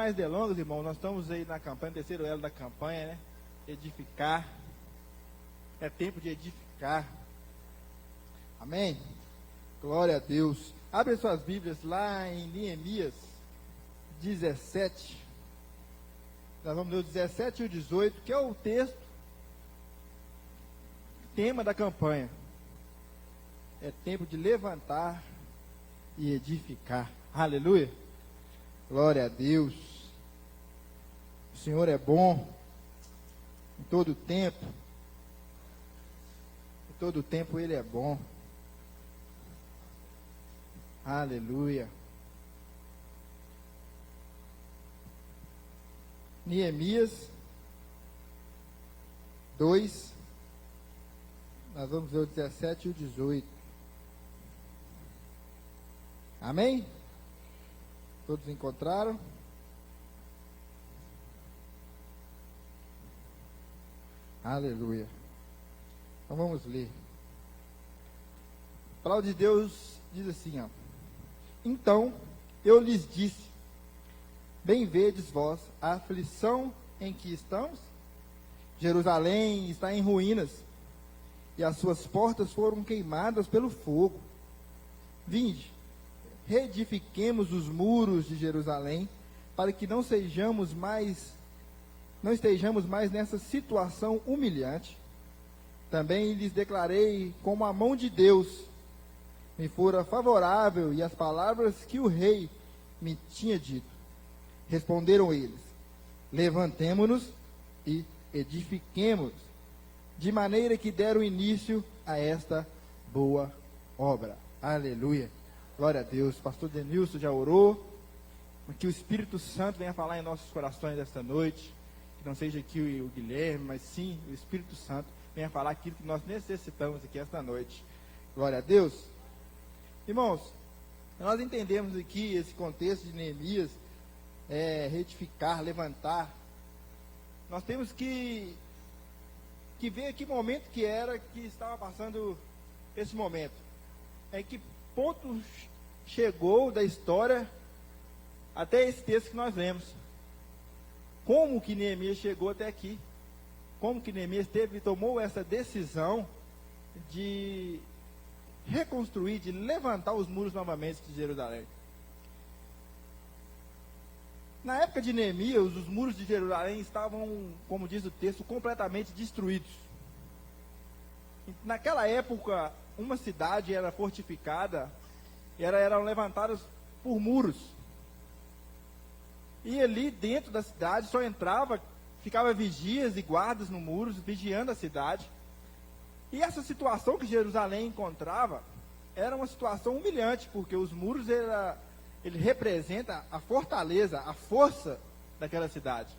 mais delongas, irmão, nós estamos aí na campanha, terceiro elo da campanha, né? Edificar. É tempo de edificar. Amém? Glória a Deus. Abre suas Bíblias lá em Neemias 17. Nós vamos ler o 17 e o 18, que é o texto, tema da campanha. É tempo de levantar e edificar. Aleluia. Glória a Deus. O Senhor é bom em todo tempo. Em todo tempo Ele é bom. Aleluia. Neemias 2. Nós vamos ver o 17 e o 18. Amém? Todos encontraram? Aleluia. Então vamos ler. A palavra de Deus diz assim, ó. Então eu lhes disse: bem vedes vós a aflição em que estamos? Jerusalém está em ruínas, e as suas portas foram queimadas pelo fogo. Vinde, reedifiquemos os muros de Jerusalém, para que não estejamos mais nessa situação humilhante. Também lhes declarei como a mão de Deus me fora favorável e as palavras que o rei me tinha dito. Responderam eles: levantemo-nos e edifiquemos, de maneira que deram início a esta boa obra. Aleluia. Glória a Deus. Pastor Denilson já orou. Que o Espírito Santo venha falar em nossos corações esta noite. Que não seja aqui o Guilherme, mas sim o Espírito Santo venha falar aquilo que nós necessitamos aqui esta noite. Glória a Deus. Irmãos, nós entendemos aqui esse contexto de Neemias, retificar, levantar. Nós temos que ver que momento que era que estava passando esse momento. Que ponto chegou da história até esse texto que nós lemos. Como que Neemias chegou até aqui? Como que Neemias tomou essa decisão de reconstruir, de levantar os muros novamente de Jerusalém? Na época de Neemias, os muros de Jerusalém estavam, como diz o texto, completamente destruídos. Naquela época, uma cidade era fortificada, eram levantadas por muros. E ali dentro da cidade só ficava vigias e guardas no muros, vigiando a cidade. E essa situação que Jerusalém encontrava era uma situação humilhante, porque os muros ele representa a fortaleza, a força daquela cidade.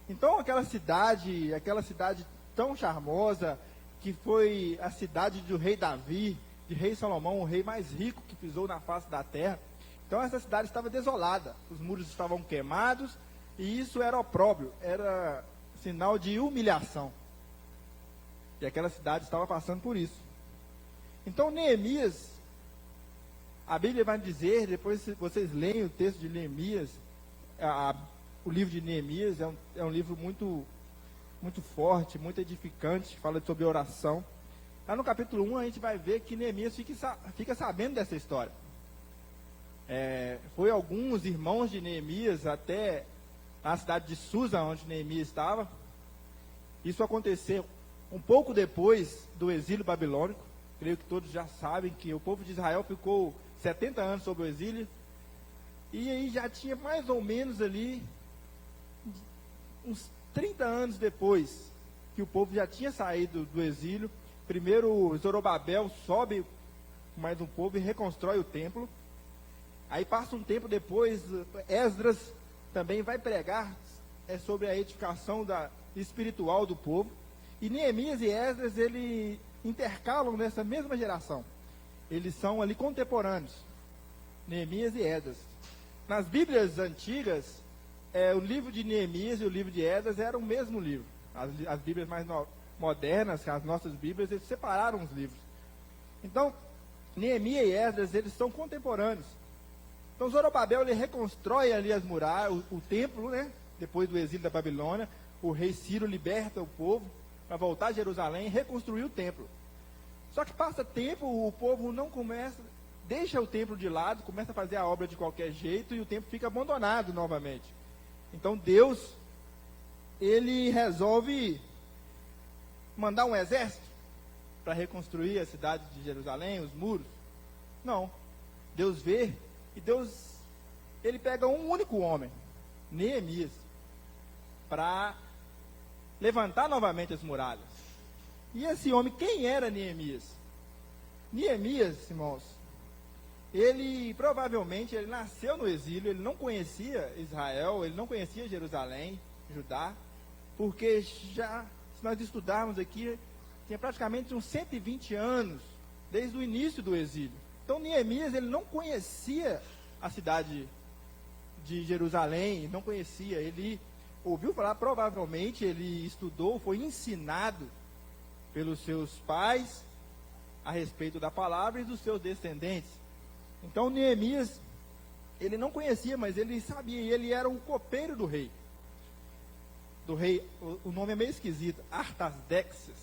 Então aquela cidade tão charmosa, que foi a cidade do rei Davi, de rei Salomão, o rei mais rico que pisou na face da terra. Então essa cidade estava desolada, os muros estavam queimados, e isso era opróbrio, era sinal de humilhação. E aquela cidade estava passando por isso. Então Neemias, a Bíblia vai dizer, depois vocês leem o texto de Neemias, o livro de Neemias é um livro muito, muito forte, muito edificante, fala sobre oração. Lá no capítulo 1 a gente vai ver que Neemias fica sabendo dessa história. Foi alguns irmãos de Neemias até a cidade de Susa, onde Neemias estava. Isso aconteceu um pouco depois do exílio babilônico. Creio que todos já sabem que o povo de Israel ficou 70 anos sob o exílio. E aí já tinha mais ou menos ali uns 30 anos depois que o povo já tinha saído do exílio. Primeiro Zorobabel sobe mais um povo e reconstrói o templo. Aí passa um tempo depois, Esdras também vai pregar sobre a edificação espiritual do povo. E Neemias e Esdras, eles intercalam nessa mesma geração. Eles são ali contemporâneos, Neemias e Esdras. Nas Bíblias antigas, o livro de Neemias e o livro de Esdras eram o mesmo livro. As Bíblias mais modernas, as nossas Bíblias, eles separaram os livros. Então, Neemias e Esdras, eles são contemporâneos. Então Zorobabel, ele reconstrói ali as muralhas, o templo, né? Depois do exílio da Babilônia, o rei Ciro liberta o povo para voltar a Jerusalém e reconstruir o templo. Só que passa tempo, o povo não começa, deixa o templo de lado, começa a fazer a obra de qualquer jeito e o templo fica abandonado novamente. Então Deus, ele resolve mandar um exército para reconstruir a cidade de Jerusalém, os muros. Não. Deus vê e Deus, ele pega um único homem, Neemias, para levantar novamente as muralhas. E esse homem, quem era Neemias? Neemias, irmãos, ele provavelmente ele nasceu no exílio, ele não conhecia Israel, ele não conhecia Jerusalém, Judá, porque já, se nós estudarmos aqui, tinha praticamente uns 120 anos, desde o início do exílio. Então Neemias, ele não conhecia a cidade de Jerusalém, não conhecia, ele ouviu falar, provavelmente ele estudou, foi ensinado pelos seus pais a respeito da palavra e dos seus descendentes. Então Neemias, ele não conhecia, mas ele sabia, e ele era o copeiro do rei. O nome é meio esquisito, Artaxerxes,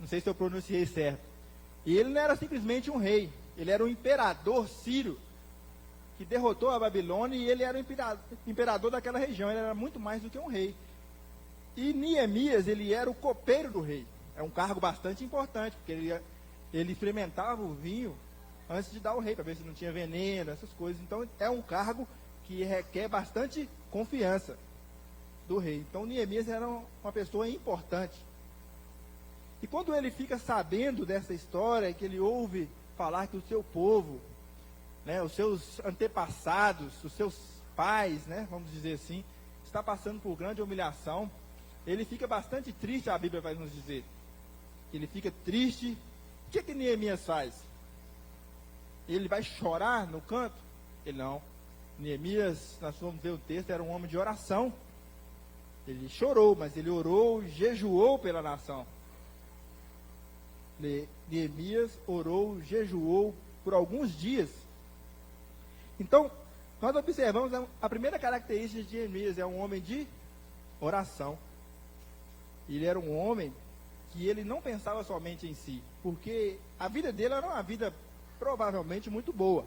não sei se eu pronunciei certo. E ele não era simplesmente um rei, ele era o imperador sírio, que derrotou a Babilônia, e ele era o imperador daquela região, ele era muito mais do que um rei. E Neemias, ele era o copeiro do rei, é um cargo bastante importante, porque ele experimentava o vinho antes de dar ao rei, para ver se não tinha veneno, essas coisas. Então é um cargo que requer bastante confiança do rei. Então Neemias era uma pessoa importante. E quando ele fica sabendo dessa história, que ele ouve falar que o seu povo, né, os seus antepassados, os seus pais, né, vamos dizer assim, está passando por grande humilhação, ele fica bastante triste, a Bíblia vai nos dizer. Ele fica triste. O que Neemias faz? Ele vai chorar no canto? Ele não. Neemias, nós vamos ver o texto, era um homem de oração. Ele chorou, mas ele orou, jejuou pela nação. Neemias orou, jejuou por alguns dias. Então, nós observamos a primeira característica de Neemias, é um homem de oração. Ele era um homem que ele não pensava somente em si, porque a vida dele era uma vida provavelmente muito boa,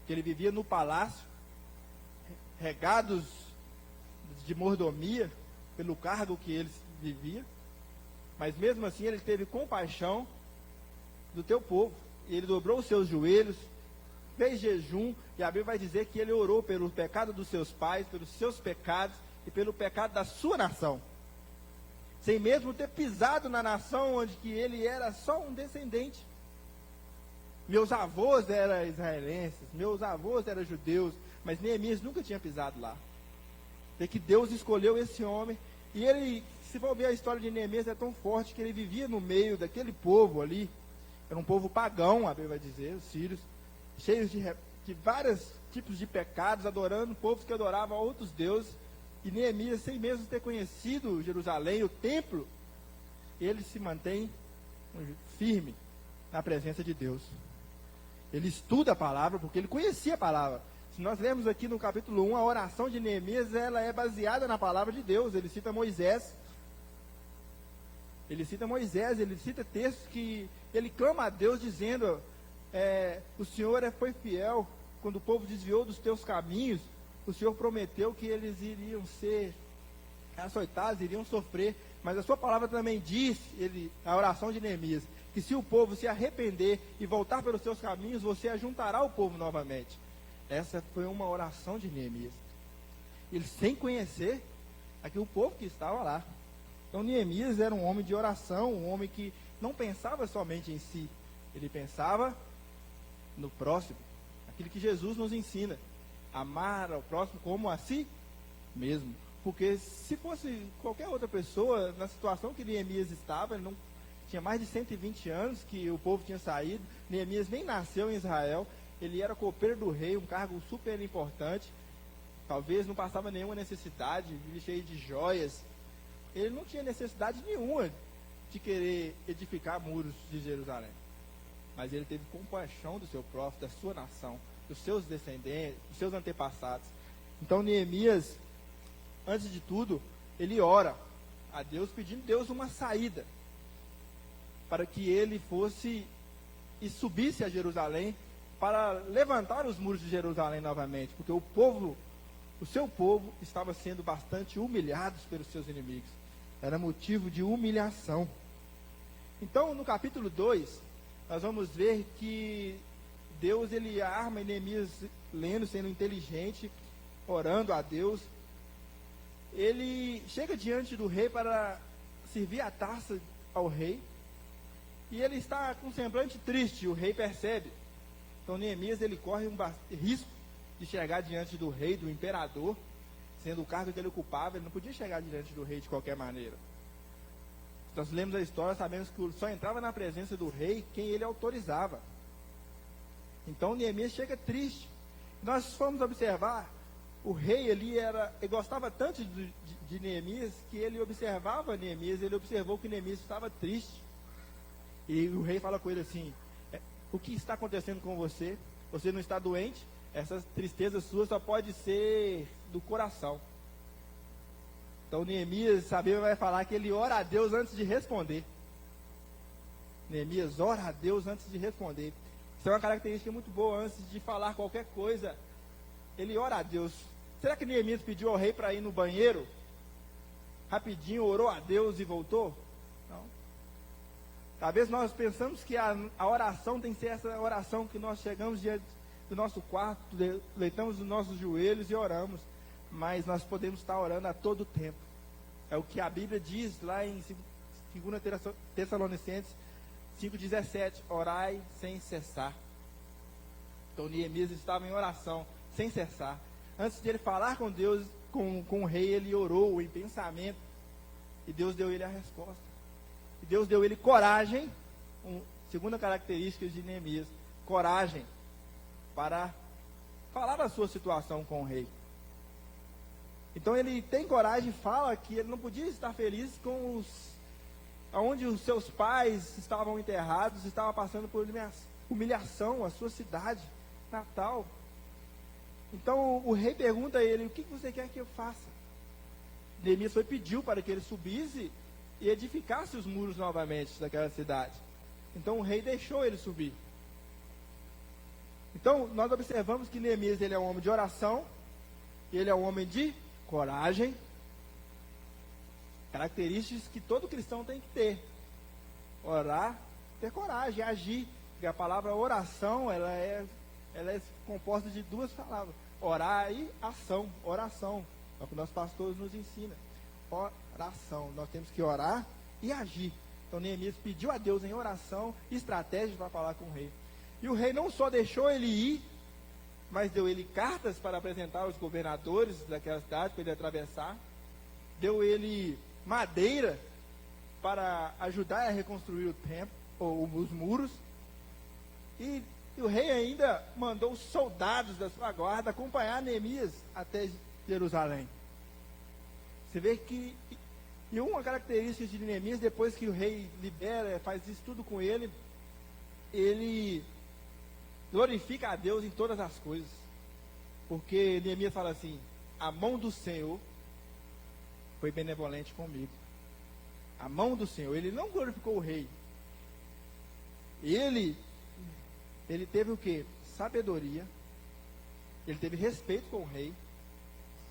que ele vivia no palácio, regados de mordomia, pelo cargo que ele vivia, mas mesmo assim ele teve compaixão do teu povo, ele dobrou os seus joelhos, fez jejum, e a Bíblia vai dizer que ele orou pelo pecado dos seus pais, pelos seus pecados e pelo pecado da sua nação, sem mesmo ter pisado na nação onde que ele era só um descendente. Meus avós eram israelenses, meus avós eram judeus, mas Neemias nunca tinha pisado lá. É que Deus escolheu esse homem, e ele, se for ver a história de Neemias, é tão forte que ele vivia no meio daquele povo ali. Era um povo pagão, a Bíblia vai dizer, os sírios, cheios de vários tipos de pecados, adorando povos que adoravam a outros deuses. E Neemias, sem mesmo ter conhecido Jerusalém, o templo, ele se mantém firme na presença de Deus. Ele estuda a palavra, porque ele conhecia a palavra. Se nós lemos aqui no capítulo 1, a oração de Neemias, ela é baseada na palavra de Deus. Ele cita Moisés. Ele cita textos que ele clama a Deus dizendo, o Senhor foi fiel, quando o povo desviou dos teus caminhos, o Senhor prometeu que eles iriam ser açoitados, iriam sofrer, mas a sua palavra também diz, a oração de Neemias, que se o povo se arrepender e voltar pelos seus caminhos, você ajuntará o povo novamente. Essa foi uma oração de Neemias. Ele sem conhecer o povo que estava lá. Então Neemias era um homem de oração, um homem que não pensava somente em si, ele pensava no próximo, aquilo que Jesus nos ensina, amar ao próximo como a si mesmo. Porque se fosse qualquer outra pessoa, na situação que Neemias estava, ele não tinha mais de 120 anos que o povo tinha saído, Neemias nem nasceu em Israel, ele era copeiro do rei, um cargo super importante, talvez não passava nenhuma necessidade, ele cheio de joias, ele não tinha necessidade nenhuma de querer edificar muros de Jerusalém, mas ele teve compaixão do seu próprio, da sua nação, dos seus descendentes, dos seus antepassados. Então Neemias, antes de tudo, ele ora a Deus, pedindo a Deus uma saída, para que ele fosse e subisse a Jerusalém, para levantar os muros de Jerusalém novamente, porque o seu povo estava sendo bastante humilhado pelos seus inimigos. Era motivo de humilhação. Então, no capítulo 2, nós vamos ver que Deus, ele arma Neemias lendo, sendo inteligente, orando a Deus. Ele chega diante do rei para servir a taça ao rei, e ele está com um semblante triste, o rei percebe. Então Neemias, ele corre um risco de chegar diante do rei, do imperador, sendo o cargo que ele ocupava. Ele não podia chegar diante do rei de qualquer maneira. Nós lemos a história, sabemos que só entrava na presença do rei quem ele autorizava. Então Neemias chega triste. Nós fomos observar, o rei ele gostava tanto de Neemias, que ele observava Neemias, ele observou que Neemias estava triste. E o rei fala com ele assim: o que está acontecendo com você? Você não está doente? Essa tristeza sua só pode ser do coração. Então Neemias, sabe, vai falar que ele ora a Deus antes de responder. Neemias ora a Deus antes de responder. Isso é uma característica muito boa. Antes de falar qualquer coisa, ele ora a Deus. Será que Neemias pediu ao rei para ir no banheiro? Rapidinho, orou a Deus e voltou? Não. Talvez nós pensamos que a oração tem que ser essa oração que nós chegamos diante do nosso quarto, deitamos os nossos joelhos e oramos. Mas nós podemos estar orando a todo tempo. É o que a Bíblia diz lá em 2 Tessalonicenses 5,17: orai sem cessar. Então Neemias estava em oração sem cessar. Antes de ele falar com Deus, com o rei, ele orou em pensamento, e Deus deu ele a resposta. E Deus deu ele coragem, segunda característica de Neemias, coragem para falar da sua situação com o rei. Então ele tem coragem e fala que ele não podia estar feliz com onde os seus pais estavam enterrados, estava passando por humilhação, a sua cidade natal. Então o rei pergunta a ele: o que você quer que eu faça? Neemias pediu para que ele subisse e edificasse os muros novamente daquela cidade. Então o rei deixou ele subir. Então nós observamos que Neemias, ele é um homem de oração, ele é um homem de coragem, características que todo cristão tem que ter: orar, ter coragem, agir. Porque a palavra oração, ela é composta de duas palavras: orar e ação. Oração é o que nossos pastores nos ensinam. Oração, nós temos que orar e agir. Então Neemias pediu a Deus em oração estratégia para falar com o rei. E o rei não só deixou ele ir, mas deu ele cartas para apresentar aos governadores daquela cidade, para ele atravessar. Deu ele madeira para ajudar a reconstruir o templo, ou os muros. E o rei ainda mandou os soldados da sua guarda acompanhar Neemias até Jerusalém. Você vê que, e uma característica de Neemias, depois que o rei libera, faz isso tudo com ele, ele glorifica a Deus em todas as coisas. Porque Neemias fala assim: a mão do Senhor foi benevolente comigo. A mão do Senhor. Ele não glorificou o rei. Ele teve o quê? Sabedoria. Ele teve respeito com o rei.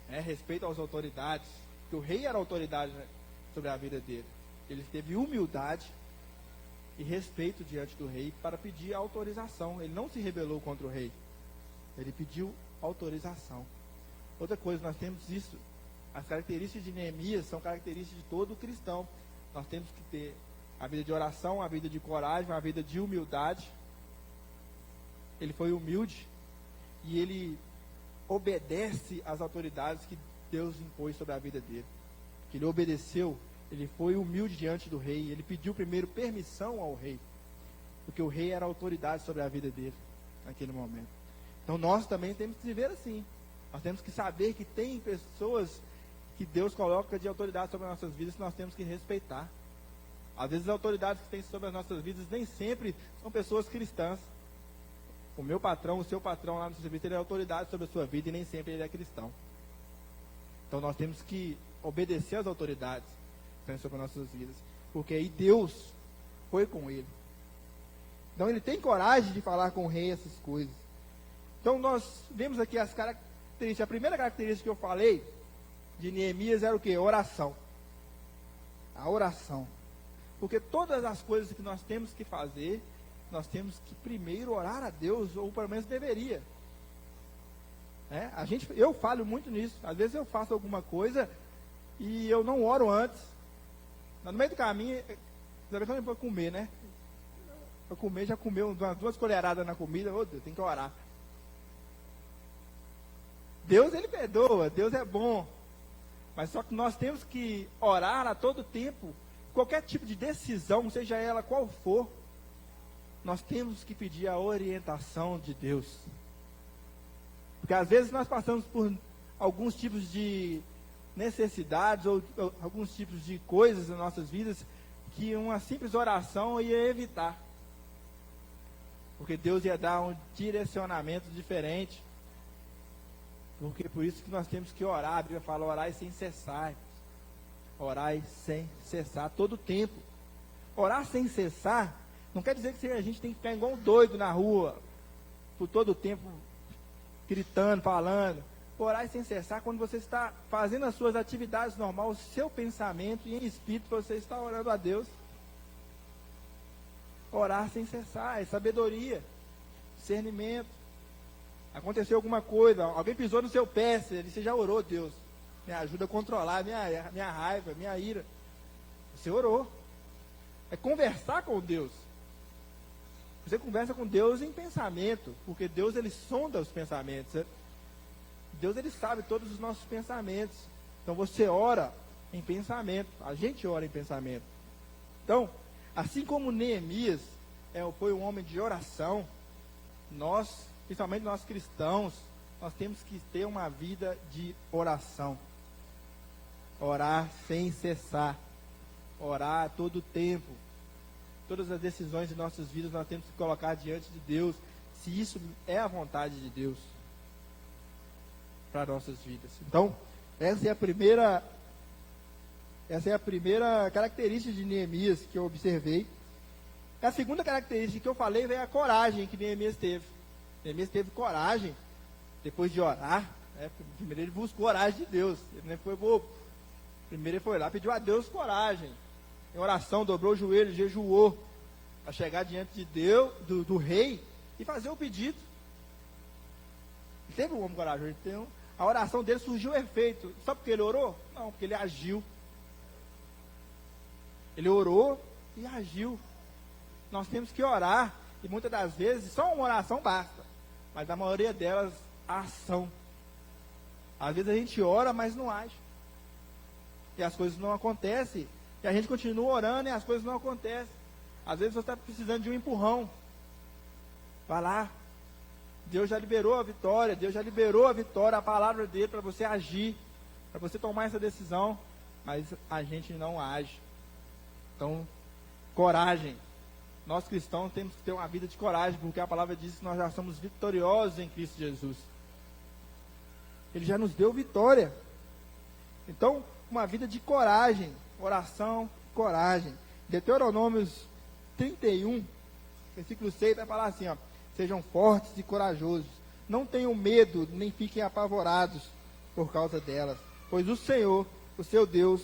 Respeito às autoridades. Porque o rei era autoridade, né, sobre a vida dele. Ele teve humildade e respeito diante do rei para pedir autorização. Ele não se rebelou contra o rei. Ele pediu autorização. Outra coisa, nós temos isso. As características de Neemias são características de todo cristão. Nós temos que ter a vida de oração, a vida de coragem, a vida de humildade. Ele foi humilde e ele obedece às autoridades que Deus impôs sobre a vida dele. Que ele obedeceu, ele foi humilde diante do rei. Ele pediu primeiro permissão ao rei, porque o rei era a autoridade sobre a vida dele naquele momento. Então nós também temos que viver assim. Nós temos que saber que tem pessoas que Deus coloca de autoridade sobre as nossas vidas que nós temos que respeitar. Às vezes as autoridades que tem sobre as nossas vidas nem sempre são pessoas cristãs. O meu patrão, o seu patrão lá no seu serviço, ele é autoridade sobre a sua vida e nem sempre ele é cristão. Então nós temos que obedecer às autoridades que estão sobre as nossas vidas, porque aí Deus foi com ele. Então ele tem coragem de falar com o rei essas coisas. Então nós vemos aqui as características. A primeira característica que eu falei de Neemias era o quê? Oração. A oração. Porque todas as coisas que nós temos que fazer, nós temos que primeiro orar a Deus, ou pelo menos deveria. Eu falho muito nisso. Às vezes eu faço alguma coisa e eu não oro antes. No meio do caminho, quando eu vou comer, né? Eu comer, já comeu umas 2 colheradas na comida, oh Deus, tem que orar. Deus, ele perdoa, Deus é bom. Mas só que nós temos que orar a todo tempo. Qualquer tipo de decisão, seja ela qual for, nós temos que pedir a orientação de Deus. Porque às vezes nós passamos por alguns tipos de necessidades ou alguns tipos de coisas nas nossas vidas que uma simples oração ia evitar. Porque Deus ia dar um direcionamento diferente. Porque por isso que nós temos que orar. A Bíblia fala, orai sem cessar. Orai sem cessar, todo tempo. Orar sem cessar não quer dizer que a gente tem que ficar igual um doido na rua, por todo o tempo, gritando, falando. Orar sem cessar quando você está fazendo as suas atividades normais, o seu pensamento e em espírito você está orando a Deus. Orar sem cessar, é sabedoria, discernimento. Aconteceu alguma coisa, alguém pisou no seu pé, você já orou, Deus, me ajuda a controlar minha raiva, minha ira. Você orou. É conversar com Deus. Você conversa com Deus em pensamento, porque Deus, ele sonda os pensamentos. Deus, ele sabe todos os nossos pensamentos. Então você ora em pensamento. A gente ora em pensamento. Então, assim como Neemias foi um homem de oração, nós, principalmente nós cristãos, nós temos que ter uma vida de oração. Orar sem cessar. Orar a todo tempo. Todas as decisões de nossas vidas nós temos que colocar diante de Deus, se isso é a vontade de Deus para nossas vidas. Então, essa é a primeira característica de Neemias que eu observei. A segunda característica que eu falei veio a coragem que Neemias teve. Neemias teve coragem, depois de orar. Primeiro ele buscou a coragem de Deus, ele não foi bobo. Primeiro ele foi lá, pediu a Deus coragem. Em oração, dobrou o joelho, jejuou, para chegar diante de Deus, do rei, e fazer o pedido. Ele teve um homem corajoso, então a oração dele surgiu efeito. Só porque ele orou? Não, porque ele agiu. Ele orou e agiu. Nós temos que orar, e muitas das vezes só uma oração basta, mas a maioria delas, a ação. Às vezes a gente ora, mas não age, e as coisas não acontecem. E a gente continua orando e as coisas não acontecem. Às vezes você está precisando de um empurrão. Vai lá. Deus já liberou a vitória. Deus já liberou a vitória, a palavra dele para você agir, para você tomar essa decisão. Mas a gente não age. Então, coragem. Nós cristãos temos que ter uma vida de coragem, porque a palavra diz que nós já somos vitoriosos em Cristo Jesus. Ele já nos deu vitória. Então, uma vida de coragem. Oração, coragem. Deuteronômios 31, versículo 6, vai falar assim, ó: sejam fortes e corajosos, não tenham medo, nem fiquem apavorados por causa delas, pois o Senhor, o seu Deus,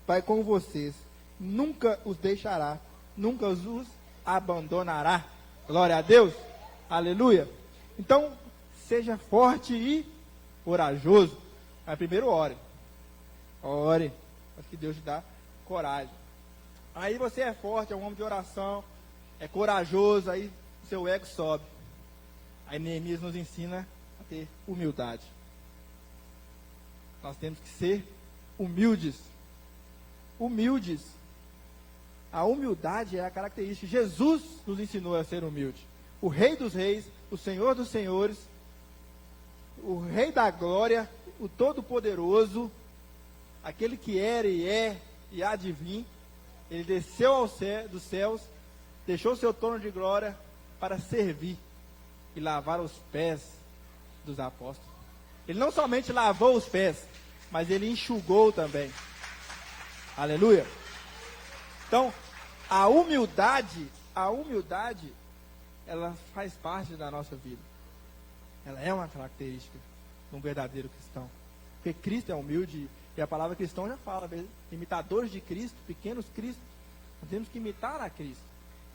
vai com vocês, nunca os deixará, nunca os abandonará. Glória a Deus, aleluia. Então, seja forte e corajoso. Mas primeiro ore, para que Deus te dá coragem. Aí você é forte, é um homem de oração, é corajoso, aí seu ego sobe. Aí Neemias nos ensina a ter humildade. Nós temos que ser humildes. Humildes. A humildade é a característica. Jesus nos ensinou a ser humilde. O Rei dos Reis, o Senhor dos Senhores, o Rei da Glória, o Todo-Poderoso, aquele que era e é e há de vir, ele desceu dos céus, deixou seu trono de glória para servir. e lavar os pés dos apóstolos. Ele não somente lavou os pés, mas ele enxugou também. Aleluia. Então, a humildade, ela faz parte da nossa vida. Ela é uma característica de um verdadeiro cristão. Porque Cristo é humilde, e a palavra cristão já fala, imitadores de Cristo, pequenos Cristos. Nós temos que imitar a Cristo.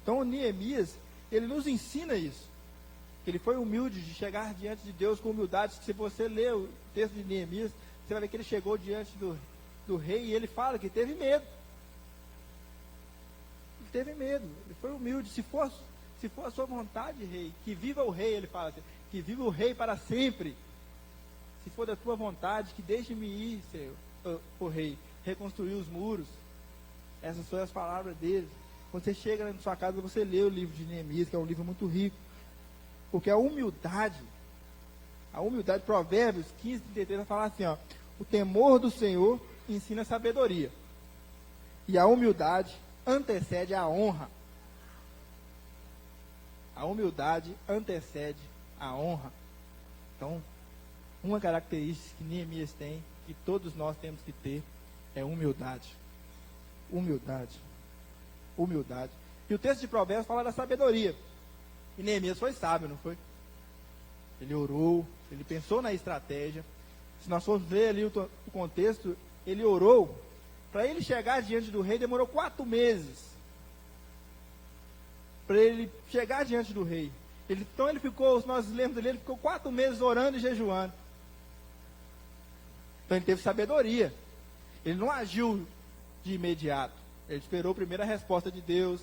Então, Neemias, ele nos ensina isso. Ele foi humilde de chegar diante de Deus com humildade. Se você ler o texto de Neemias, você vai ver que ele chegou diante do rei e ele fala que teve medo. Ele teve medo, ele foi humilde. Se for a sua vontade, rei, que viva o rei, ele fala assim, que viva o rei para sempre. Se for da tua vontade, que deixe-me ir, Senhor, o rei, reconstruir os muros. Essas são as palavras dele. Quando você chega na sua casa, você lê o livro de Neemias, que é um livro muito rico. Porque a humildade, Provérbios 15:33 vai falar assim, ó, o temor do Senhor ensina sabedoria, e a humildade antecede a honra. A humildade antecede a honra. Então, uma característica que Neemias tem, que todos nós temos que ter, é humildade. Humildade. E o texto de Provérbios fala da sabedoria. E Neemias foi sábio, não foi? Ele orou, ele pensou na estratégia. Se nós formos ver ali o contexto, ele orou. Para ele chegar diante do rei, demorou 4 meses. Para ele chegar diante do rei. Então ele ficou, se nós lemos dele, ele ficou 4 meses orando e jejuando. Então ele teve sabedoria. Ele não agiu de imediato. Ele esperou a primeira resposta de Deus.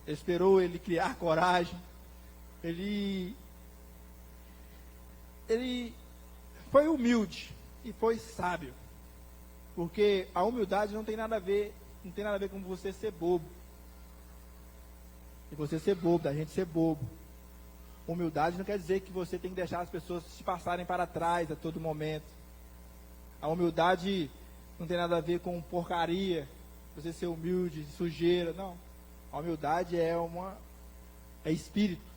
Ele esperou ele criar coragem. Ele foi humilde e foi sábio. Porque a humildade não tem nada a ver com você ser bobo. E você ser bobo, da gente ser bobo. Humildade não quer dizer que você tem que deixar as pessoas se passarem para trás a todo momento. A humildade não tem nada a ver com porcaria, você ser humilde, sujeira, não. A humildade é espírito.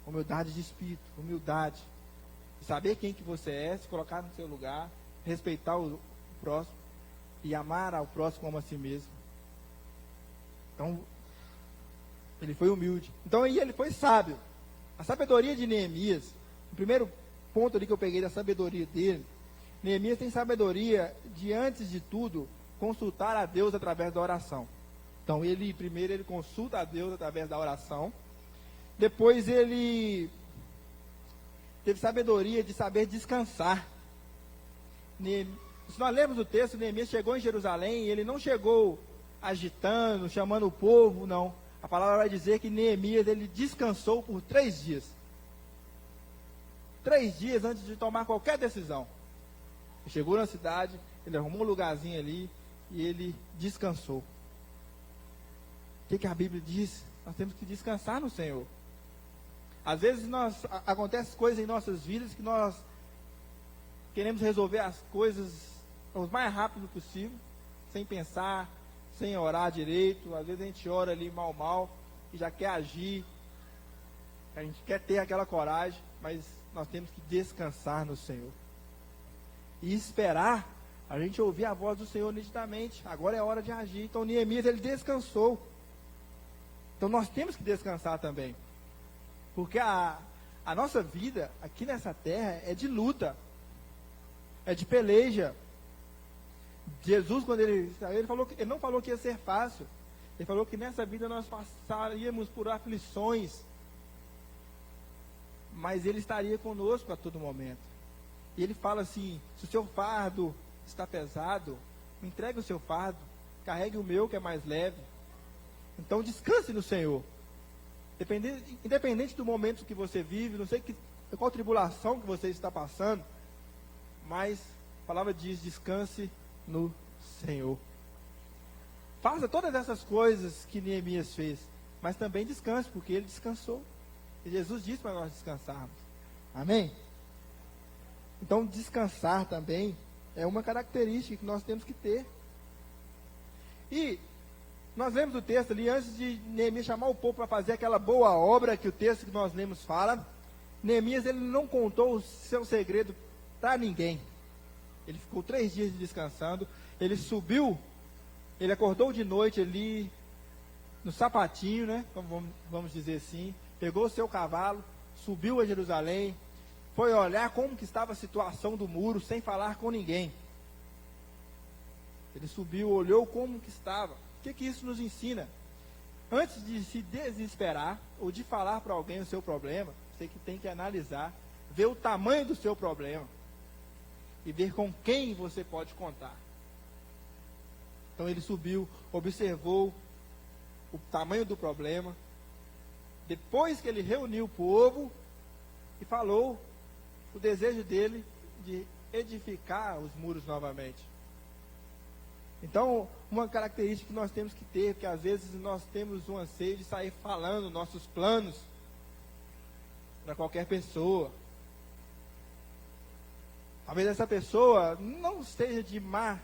Humildade de espírito, humildade. Saber quem que você é, se colocar no seu lugar, respeitar o próximo e amar ao próximo como a si mesmo. Então, ele foi humilde. Então, aí ele foi sábio. A sabedoria de Neemias, o primeiro ponto ali que eu peguei da sabedoria dele, Neemias tem sabedoria de, antes de tudo, consultar a Deus através da oração. Então, primeiro ele consulta a Deus através da oração. Depois ele teve sabedoria de saber descansar. Se nós lemos o texto, Neemias chegou em Jerusalém e ele não chegou agitando, chamando o povo, não. A palavra vai dizer que Neemias ele descansou por 3 dias. 3 dias antes de tomar qualquer decisão. Ele chegou na cidade, ele arrumou um lugarzinho ali e ele descansou. O que a Bíblia diz? Nós temos que descansar no Senhor. Às vezes acontecem coisas em nossas vidas que nós queremos resolver as coisas o mais rápido possível, sem pensar, sem orar direito. Às vezes a gente ora ali mal e já quer agir. A gente quer ter aquela coragem, mas nós temos que descansar no Senhor. E esperar a gente ouvir a voz do Senhor nitidamente. Agora é hora de agir. Então Neemias ele descansou. Então nós temos que descansar também. Porque a nossa vida aqui nessa terra é de luta, é de peleja. Jesus, quando ele não falou que ia ser fácil. Ele falou que nessa vida nós passaríamos por aflições, mas ele estaria conosco a todo momento. E ele fala assim: se o seu fardo está pesado, me entregue o seu fardo, carregue o meu que é mais leve. Então descanse no Senhor. Independente do momento que você vive, não sei qual tribulação que você está passando, mas a palavra diz: descanse no Senhor. Faça todas essas coisas que Neemias fez, mas também descanse, porque ele descansou. E Jesus disse para nós descansarmos. Amém? Então descansar também é uma característica que nós temos que ter. E Nós lemos o texto ali, antes de Neemias chamar o povo para fazer aquela boa obra que o texto que nós lemos fala, Neemias ele não contou o seu segredo para ninguém. Ele ficou 3 dias descansando, ele subiu, ele acordou de noite ali, no sapatinho, né, como vamos dizer assim, pegou o seu cavalo, subiu a Jerusalém, foi olhar como que estava a situação do muro, sem falar com ninguém. Ele subiu, olhou como que estava. O que isso nos ensina? Antes de se desesperar, ou de falar para alguém o seu problema, você que tem que analisar, ver o tamanho do seu problema, e ver com quem você pode contar. Então ele subiu, observou o tamanho do problema, depois que ele reuniu o povo, e falou o desejo dele de edificar os muros novamente. Então, uma característica que nós temos que ter, porque às vezes nós temos um anseio de sair falando nossos planos para qualquer pessoa. Talvez essa pessoa não esteja de má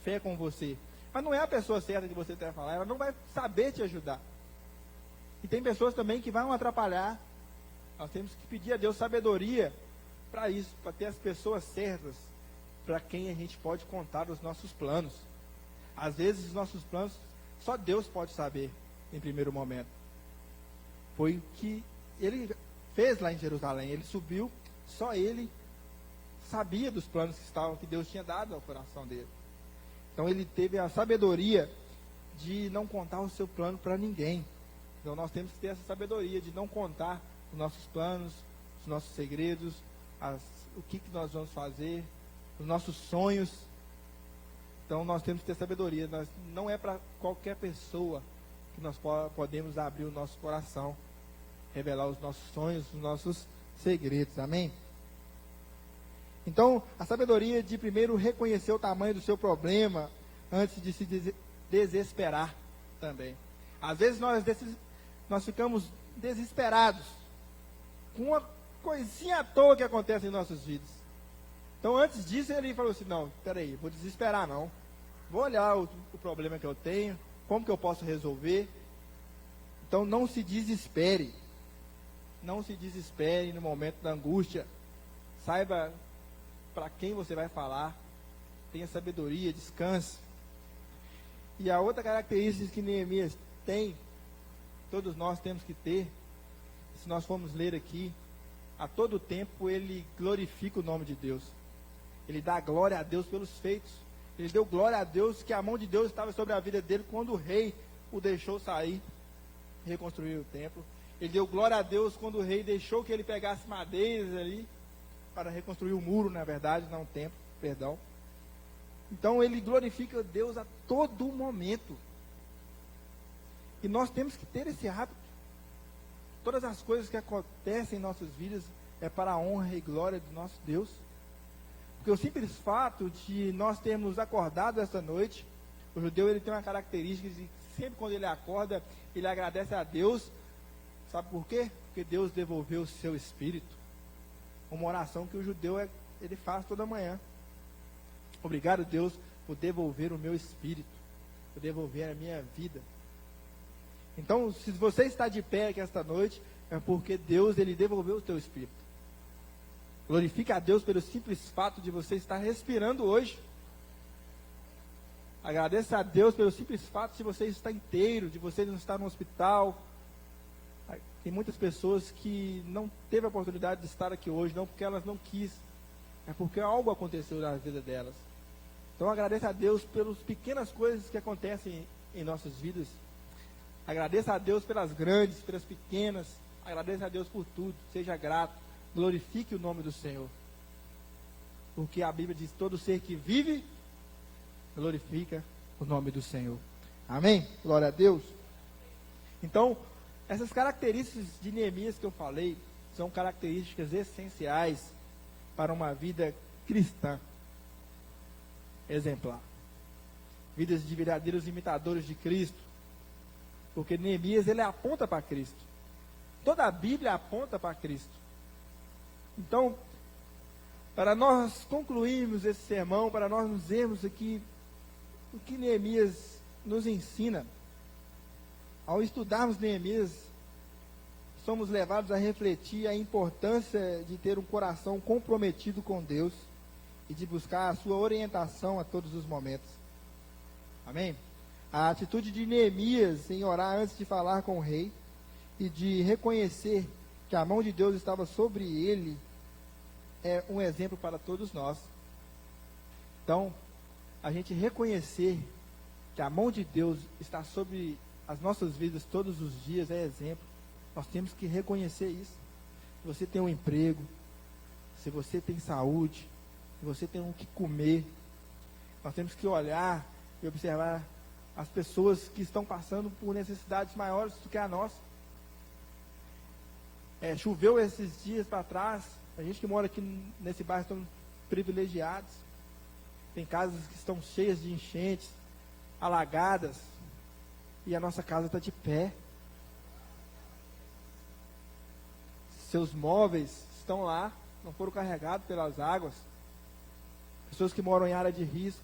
fé com você, mas não é a pessoa certa que você deve falar, ela não vai saber te ajudar. E tem pessoas também que vão atrapalhar. Nós temos que pedir a Deus sabedoria para isso, para ter as pessoas certas, para quem a gente pode contar os nossos planos. Às vezes os nossos planos, só Deus pode saber, em primeiro momento. Foi o que ele fez lá em Jerusalém. Ele subiu, só ele sabia dos planos que Deus tinha dado ao coração dele. Então ele teve a sabedoria de não contar o seu plano para ninguém. Então nós temos que ter essa sabedoria de não contar os nossos planos, os nossos segredos, o que nós vamos fazer, os nossos sonhos. Então nós temos que ter sabedoria. Não é para qualquer pessoa que nós podemos abrir o nosso coração, revelar os nossos sonhos, os nossos segredos. Amém? Então, a sabedoria de primeiro reconhecer o tamanho do seu problema antes de se desesperar também. Às vezes nós ficamos desesperados com uma coisinha à toa que acontece em nossas vidas. Então, antes disso, ele falou assim: não, peraí, vou desesperar não. Vou olhar o problema que eu tenho, como que eu posso resolver. Então, não se desespere. Não se desespere no momento da angústia. Saiba para quem você vai falar. Tenha sabedoria, descanse. E a outra característica que Neemias tem, todos nós temos que ter, se nós formos ler aqui, a todo tempo ele glorifica o nome de Deus. Ele dá glória a Deus pelos feitos. Ele deu glória a Deus que a mão de Deus estava sobre a vida dele quando o rei o deixou sair e reconstruir o templo. Ele deu glória a Deus quando o rei deixou que ele pegasse madeiras ali para reconstruir o muro, na verdade, não o templo, perdão. Então ele glorifica Deus a todo momento. E nós temos que ter esse hábito. Todas as coisas que acontecem em nossas vidas é para a honra e glória do nosso Deus. Porque o simples fato de nós termos acordado esta noite, o judeu ele tem uma característica de sempre quando ele acorda, ele agradece a Deus. Sabe por quê? Porque Deus devolveu o seu espírito. Uma oração que o judeu ele faz toda manhã. Obrigado, Deus, por devolver o meu espírito, por devolver a minha vida. Então, se você está de pé aqui esta noite, é porque Deus ele devolveu o teu espírito. Glorifique a Deus pelo simples fato de você estar respirando hoje. Agradeça a Deus pelo simples fato de você estar inteiro, de você não estar no hospital. Tem muitas pessoas que não teve a oportunidade de estar aqui hoje, não porque elas não quis, é porque algo aconteceu na vida delas. Então agradeça a Deus pelas pequenas coisas que acontecem em nossas vidas. Agradeça a Deus pelas grandes, pelas pequenas. Agradeça a Deus por tudo. Seja grato. Glorifique o nome do Senhor. Porque a Bíblia diz: todo ser que vive, glorifica o nome do Senhor. Amém? Glória a Deus. Então, essas características de Neemias que eu falei, são características essenciais para uma vida cristã exemplar. Vidas de verdadeiros imitadores de Cristo. Porque Neemias, ele aponta para Cristo. Toda a Bíblia aponta para Cristo. Então, para nós concluirmos esse sermão, para nós nos vermos aqui o que Neemias nos ensina, Ao estudarmos Neemias, somos levados a refletir a importância de ter um coração comprometido com Deus e de buscar a sua orientação a todos os momentos. Amém? A atitude de Neemias em orar antes de falar com o rei e de reconhecer que a mão de Deus estava sobre ele é um exemplo para todos nós. Então, a gente reconhecer que a mão de Deus está sobre as nossas vidas todos os dias é exemplo. Nós temos que reconhecer isso. Se você tem um emprego, se você tem saúde, se você tem o que comer, nós temos que olhar e observar as pessoas que estão passando por necessidades maiores do que a nossa. Choveu esses dias para trás, a gente que mora aqui nesse bairro estamos privilegiados. Tem casas que estão cheias de enchentes, alagadas, e a nossa casa está de pé. Seus móveis estão lá, não foram carregados pelas águas. Pessoas que moram em área de risco.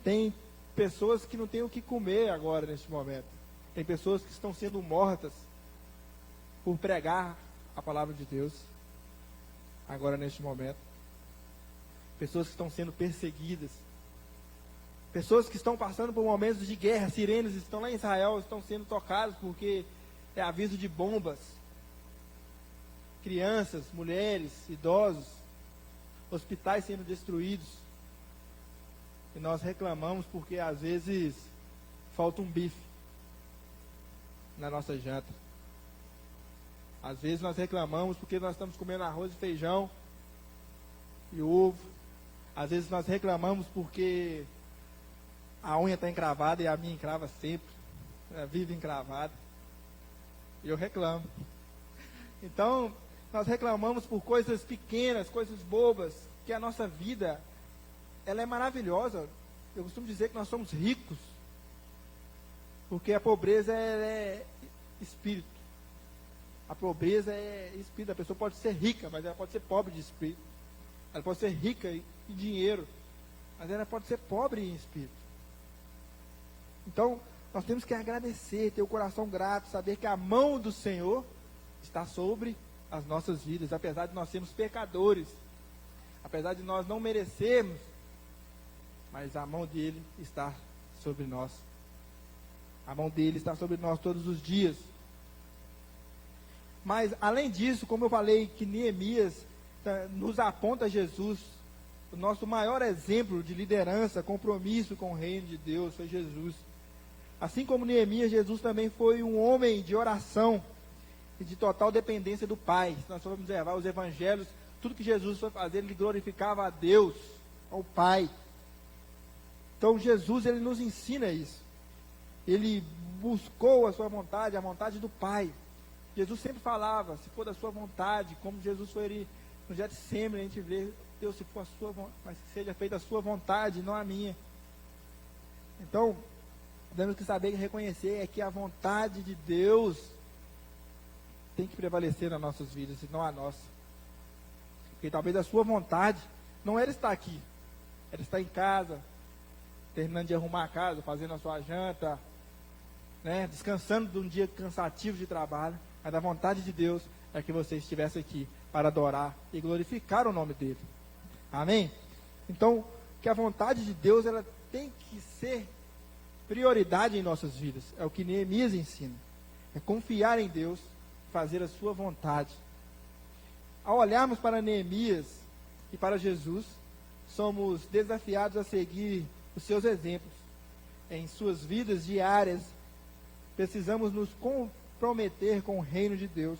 Tem pessoas que não têm o que comer agora, neste momento. Tem pessoas que estão sendo mortas por pregar a palavra de Deus, agora neste momento. Pessoas que estão sendo perseguidas. Pessoas que estão passando por momentos de guerra. Sirenes estão lá em Israel, estão sendo tocadas porque é aviso de bombas. Crianças, mulheres, idosos, hospitais sendo destruídos. E nós reclamamos porque às vezes falta um bife na nossa janta. Às vezes nós reclamamos porque nós estamos comendo arroz e feijão e ovo. Às vezes nós reclamamos porque a unha está encravada e a minha encrava sempre. Ela vive encravada. E eu reclamo. Então, nós reclamamos por coisas pequenas, coisas bobas, que a nossa vida, ela é maravilhosa. Eu costumo dizer que nós somos ricos, porque a pobreza é espírito. A pobreza é espírito. A pessoa pode ser rica, mas ela pode ser pobre de espírito. Ela pode ser rica em dinheiro, mas ela pode ser pobre em espírito. Então, nós temos que agradecer, ter o coração grato, saber que a mão do Senhor está sobre as nossas vidas, apesar de nós sermos pecadores, apesar de nós não merecermos, mas a mão dele está sobre nós. A mão dele está sobre nós todos os dias. Mas, além disso, como eu falei, que Neemias nos aponta Jesus, o nosso maior exemplo de liderança, compromisso com o reino de Deus foi Jesus. Assim como Neemias, Jesus também foi um homem de oração e de total dependência do Pai. Se nós formos observar os evangelhos, tudo que Jesus foi fazer, ele glorificava a Deus, ao Pai. Então Jesus, ele nos ensina isso. Ele buscou a sua vontade, a vontade do Pai. Jesus sempre falava, se for da sua vontade, como Jesus foi ali no Getsemane, a gente vê, Deus, se for a sua vontade, mas que seja feita a sua vontade, não a minha. Então, temos que saber e reconhecer é que a vontade de Deus tem que prevalecer nas nossas vidas, e não a nossa. Porque talvez a sua vontade não era estar aqui, era estar em casa, terminando de arrumar a casa, fazendo a sua janta, né, descansando de um dia cansativo de trabalho. Mas a vontade de Deus é que você estivesse aqui para adorar e glorificar o nome dele. Amém? Então, que a vontade de Deus, ela tem que ser prioridade em nossas vidas. É o que Neemias ensina. É confiar em Deus, fazer a sua vontade. Ao olharmos para Neemias e para Jesus, somos desafiados a seguir os seus exemplos. Em suas vidas diárias, precisamos nos comprometer com o reino de Deus,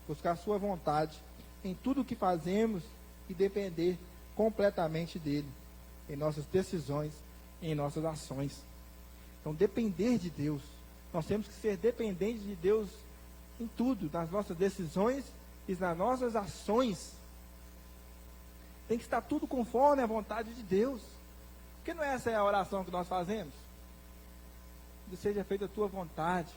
buscar sua vontade em tudo o que fazemos e depender completamente dele, em nossas decisões e em nossas ações. Então, depender de Deus. Nós temos que ser dependentes de Deus em tudo, nas nossas decisões e nas nossas ações. Tem que estar tudo conforme a vontade de Deus. Porque não é essa a oração que nós fazemos? Que seja feita a tua vontade.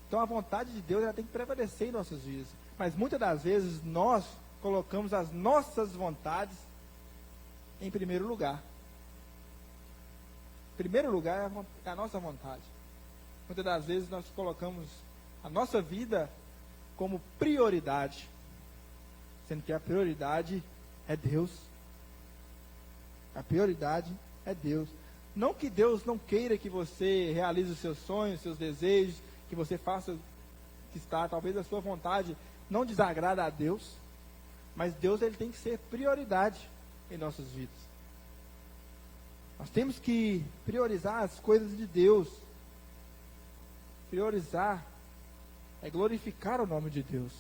Então a vontade de Deus, ela tem que prevalecer em nossas vidas. Mas muitas das vezes nós colocamos as nossas vontades em primeiro lugar. primeiro lugar é a nossa vontade. Muitas das vezes nós colocamos a nossa vida como prioridade, sendo que a prioridade é Deus. A prioridade é Deus. Não que Deus não queira que você realize os seus sonhos, seus desejos, que você faça o que está, talvez a sua vontade não desagrada a Deus, mas Deus ele tem que ser prioridade em nossas vidas. Nós temos que priorizar as coisas de Deus. Priorizar é glorificar o nome de Deus.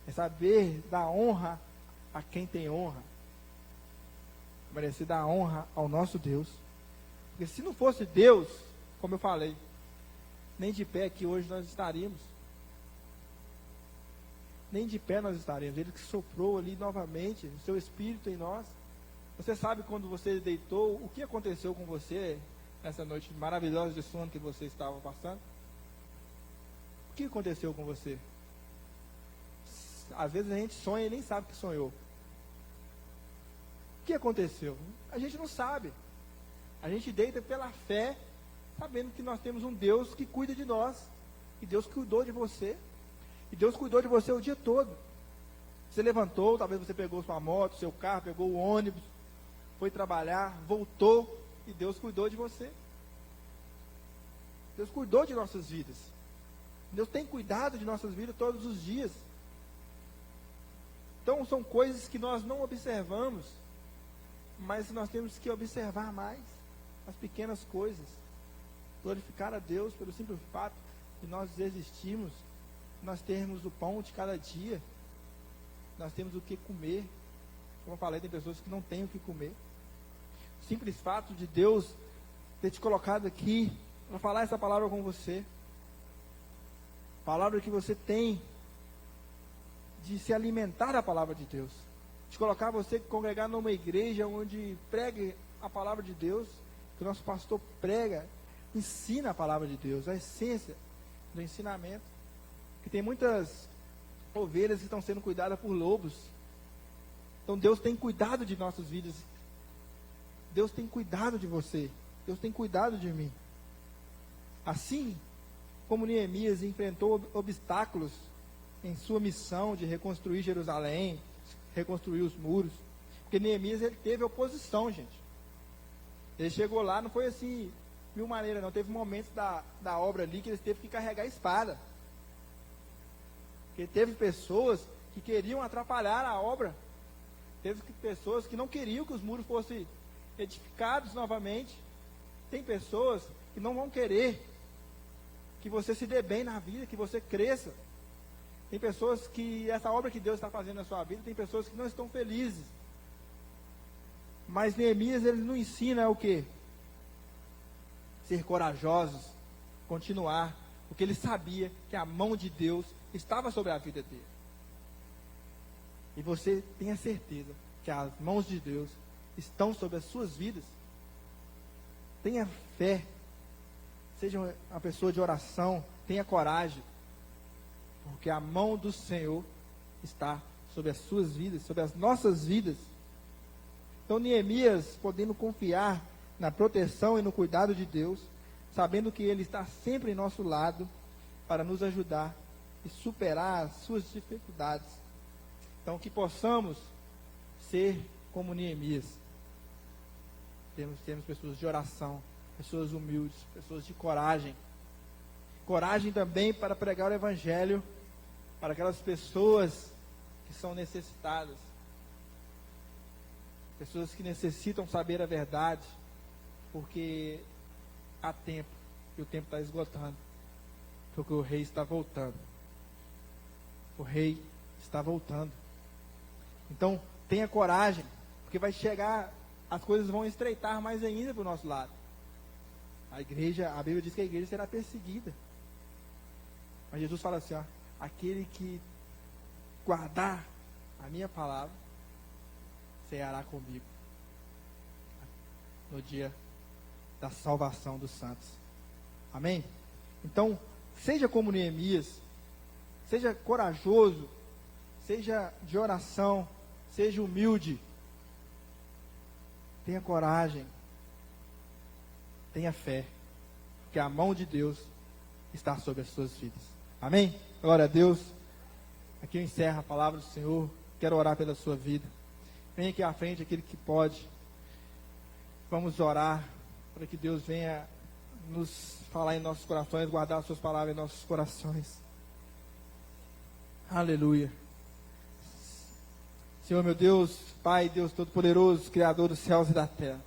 É saber dar honra a quem tem honra. É merecer dar honra ao nosso Deus. Porque se não fosse Deus, como eu falei, nem de pé aqui hoje nós estaríamos. Nem de pé nós estaríamos. Ele que soprou ali novamente o seu Espírito em nós. Você sabe quando você deitou, o que aconteceu com você nessa noite maravilhosa de sono que você estava passando? O que aconteceu com você? Às vezes a gente sonha e nem sabe que sonhou. O que aconteceu? A gente não sabe. A gente deita pela fé, sabendo que nós temos um Deus que cuida de nós. E Deus cuidou de você. E Deus cuidou de você o dia todo. Você levantou, talvez você pegou sua moto, seu carro, pegou o ônibus, foi trabalhar, voltou, e Deus cuidou de você. Deus cuidou de nossas vidas. Deus tem cuidado de nossas vidas todos os dias. Então são coisas que nós não observamos, mas nós temos que observar mais as pequenas coisas. Glorificar a Deus pelo simples fato de nós existirmos, nós termos o pão de cada dia, nós temos o que comer. Como eu falei, tem pessoas que não têm o que comer. O simples fato de Deus ter te colocado aqui para falar essa palavra com você, palavra que você tem de se alimentar da palavra de Deus, de colocar você congregar numa igreja onde pregue a palavra de Deus, que o nosso pastor prega, ensina a palavra de Deus, a essência do ensinamento, que tem muitas ovelhas que estão sendo cuidadas por lobos. Então Deus tem cuidado de nossas vidas, Deus tem cuidado de você, Deus tem cuidado de mim. Assim como Neemias enfrentou obstáculos em sua missão de reconstruir Jerusalém, reconstruir os muros, porque Neemias ele teve oposição, gente. Ele chegou lá, não foi assim, mil maneiras não, teve momentos da obra ali que ele teve que carregar a espada. Porque teve pessoas que queriam atrapalhar a obra, teve pessoas que não queriam que os muros fossem edificados novamente, tem pessoas que não vão querer que você se dê bem na vida, que você cresça. Tem pessoas que, essa obra que Deus está fazendo na sua vida, tem pessoas que não estão felizes. Mas Neemias, ele não ensina o quê? Ser corajosos, continuar, porque ele sabia que a mão de Deus estava sobre a vida dele. E você tenha certeza que as mãos de Deus estão sobre as suas vidas. Tenha fé. Seja uma pessoa de oração, tenha coragem, porque a mão do Senhor está sobre as suas vidas, sobre as nossas vidas. Então Neemias, podendo confiar na proteção e no cuidado de Deus, sabendo que Ele está sempre em nosso lado para nos ajudar e superar as suas dificuldades. Então que possamos ser como Neemias. Temos pessoas de oração, pessoas humildes, pessoas de coragem. Coragem também para pregar o Evangelho para aquelas pessoas que são necessitadas. Pessoas que necessitam saber a verdade, porque há tempo, e o tempo está esgotando, porque o rei está voltando. O rei está voltando. Então, tenha coragem, porque vai chegar, as coisas vão estreitar mais ainda para o nosso lado. A Bíblia diz que a igreja será perseguida. Mas Jesus fala assim, ó, aquele que guardar a minha palavra, ceará comigo no dia da salvação dos santos. Amém? Então, seja como Neemias, seja corajoso, seja de oração, seja humilde, tenha coragem. tenha fé, porque a mão de Deus está sobre as suas vidas. Amém? Glória a Deus. Aqui eu encerro a palavra do Senhor. Quero orar pela sua vida. Venha aqui à frente, aquele que pode. Vamos orar para que Deus venha nos falar em nossos corações, guardar as suas palavras em nossos corações. Aleluia. Senhor meu Deus, Pai, Deus Todo-Poderoso, Criador dos céus e da terra.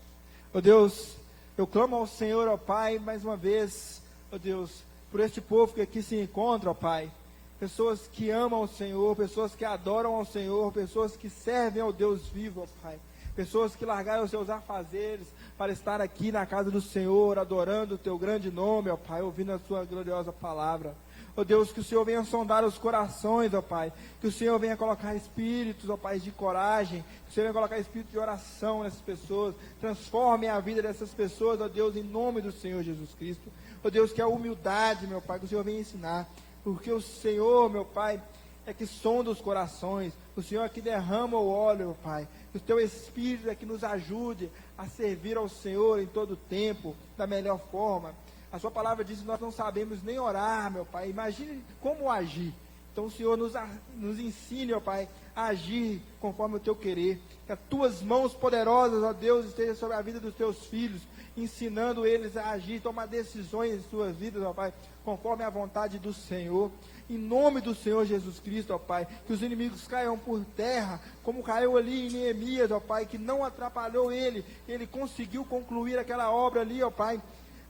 Ó Deus, eu clamo ao Senhor, ó Pai, mais uma vez, ó Deus, por este povo que aqui se encontra, ó Pai. Pessoas que amam o Senhor, pessoas que adoram ao Senhor, pessoas que servem ao Deus vivo, ó Pai. Pessoas que largaram os seus afazeres para estar aqui na casa do Senhor, adorando o Teu grande nome, ó Pai, ouvindo a Sua gloriosa palavra. Ó Deus, que o Senhor venha sondar os corações, ó Pai. Que o Senhor venha colocar espíritos, ó Pai, de coragem. Que o Senhor venha colocar espírito de oração nessas pessoas. Transforme a vida dessas pessoas, ó Deus, em nome do Senhor Jesus Cristo. Ó Deus, que a humildade, meu Pai, que o Senhor venha ensinar. Porque o Senhor, meu Pai, é que sonda os corações. O Senhor é que derrama o óleo, meu Pai. Que o Teu Espírito é que nos ajude a servir ao Senhor em todo o tempo, da melhor forma. A Sua palavra diz que nós não sabemos nem orar, meu Pai. Imagine como agir. Então o Senhor nos ensine, ó Pai, a agir conforme o Teu querer. Que as Tuas mãos poderosas, ó Deus, estejam sobre a vida dos Teus filhos, ensinando eles a agir, tomar decisões em suas vidas, ó Pai, conforme a vontade do Senhor. Em nome do Senhor Jesus Cristo, ó Pai, que os inimigos caiam por terra, como caiu ali em Neemias, ó Pai, que não atrapalhou ele conseguiu concluir aquela obra ali, ó Pai.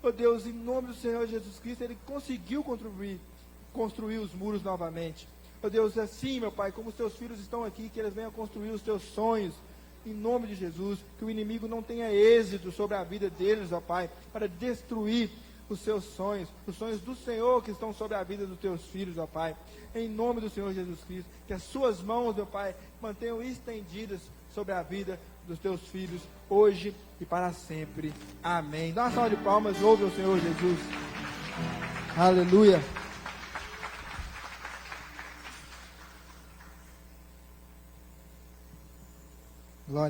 Ó Deus, em nome do Senhor Jesus Cristo, ele conseguiu construir os muros novamente. Ó Deus, assim, meu Pai, como os Teus filhos estão aqui, que eles venham construir os Teus sonhos, em nome de Jesus, que o inimigo não tenha êxito sobre a vida deles, ó Pai, para destruir os seus sonhos, os sonhos do Senhor que estão sobre a vida dos Teus filhos, ó Pai, em nome do Senhor Jesus Cristo, que as Suas mãos, meu Pai, mantenham estendidas sobre a vida dos Teus filhos, hoje e para sempre. Amém. Dá uma salva de palmas, ouve o Senhor Jesus. Aleluia. Glória.